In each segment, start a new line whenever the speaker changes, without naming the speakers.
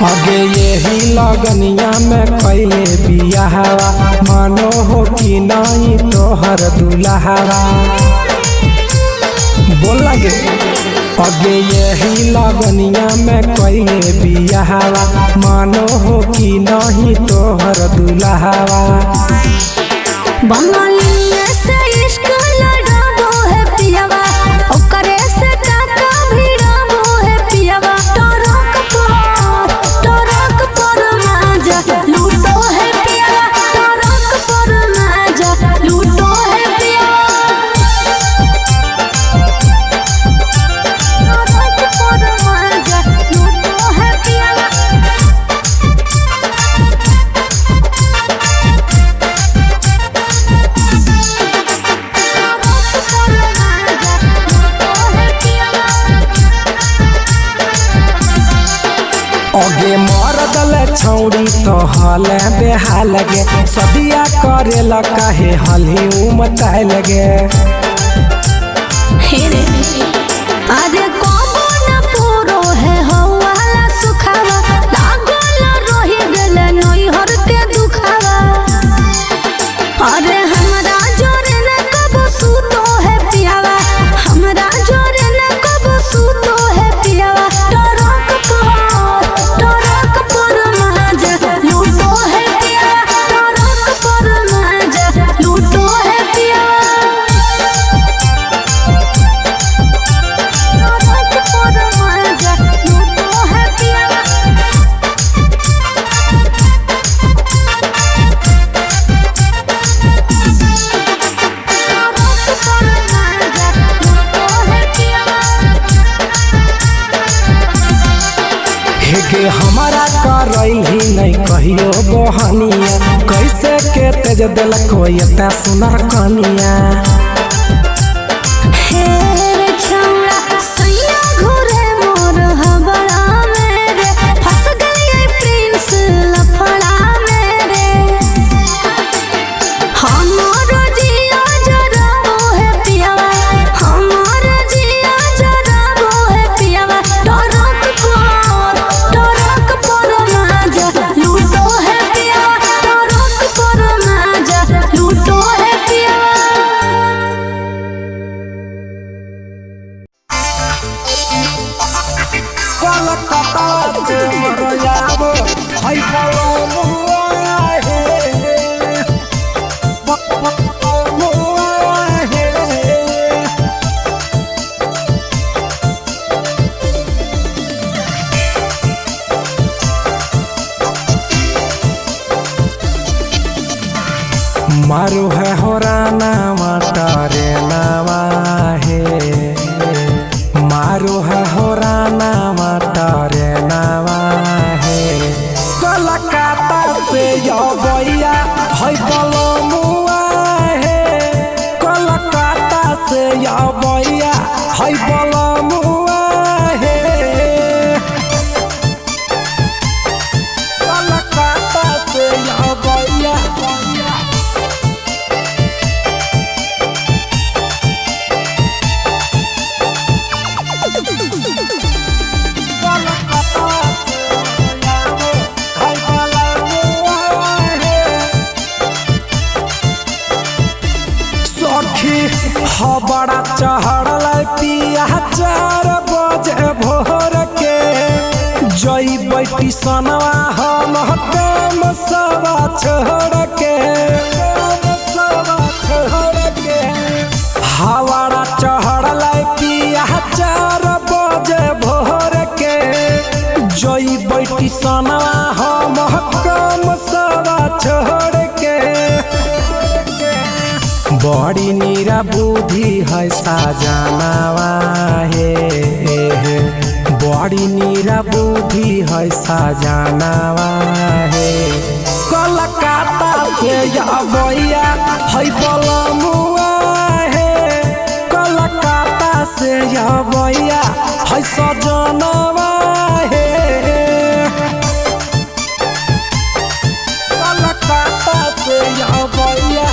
आगे यही लगनिया में कैले बियाहवा मानो हो कि नहीं तोहर दुल्हावा बोल लगे। आगे यही लगनिया में कैले बियाहवा मानो हो कि नहीं तोहर दुल्हावा।
बंगाली से इश्क लड़ाबो है पियावा ओकरे से काका भिड़ाबो है पियावा। टरक पर माजा लूटो है पियावा टरक पर माजा लूटो है पियावा। टरक पर माजा लूटो है पियावा।
आगे मरदल छौड़ी तो हले बेहाल लगे सदिया करे काहे हली उमताए लगे।
अरे कबो न पूरो है हवाला सुखावा लागल रही गेले नैहर के दुखावा। अरे हमरा जोरे न कबो सूतो है पियावा हमरा जोरे न कबो सूतो है पियावा। टरक पर माजा लूटो है पियावा टरक पर माजा लूटो है पियावा।
हेगे हमारा करैली नहीं कहियो बहनिया कैसे के तेज दिल कोई एता सुनर कनिया। मारू है होराना मटारे नावा है मारू है होराना मटारे नावा है। कलकत्ता से यबैया है बलमुआ है कलकत्ता से यबैया है बलमुआ है कलकत्ता से यबैया। बड़ा चढ़ल पिया 4 बजे भोर के जई बैठी सनवा हम काम सवा छोड़ के हवाड़ा चढ़ल पिया 4 बजे भोर के जई बैठी सनवा हम काम सवा छोड़ के। बड़ी नीरा बुद्धि है साजनावा है बड़ी नीरा बुद्धि है साजनावा है। कलकत्ता से यबैया है बलमुआ है कलकत्ता से यबैया है सजनवा है कलकत्ता से यबैया।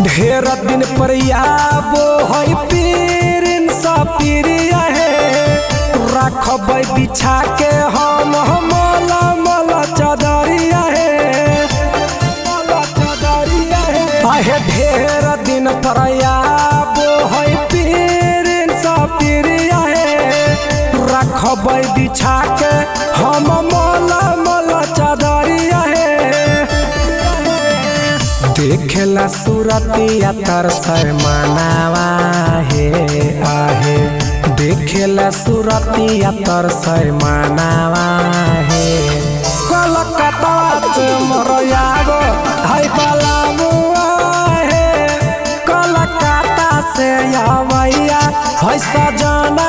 ढेर दिन पर आबो है पीर सब पीरिया है रखब बिछा के हम मला मला चदरिया है आहे ढेर दिन पर आबो है पीर सब पीरिया है रखब बिछा के हम मला मला चदरिया है देखेला सूरतिया तरसर मनावा है आहे देखेला सूरतिया तरसर मनावा है कलकत्ता से मरयागो हाय पलामुआ है कलकत्ता से आवैया है सजना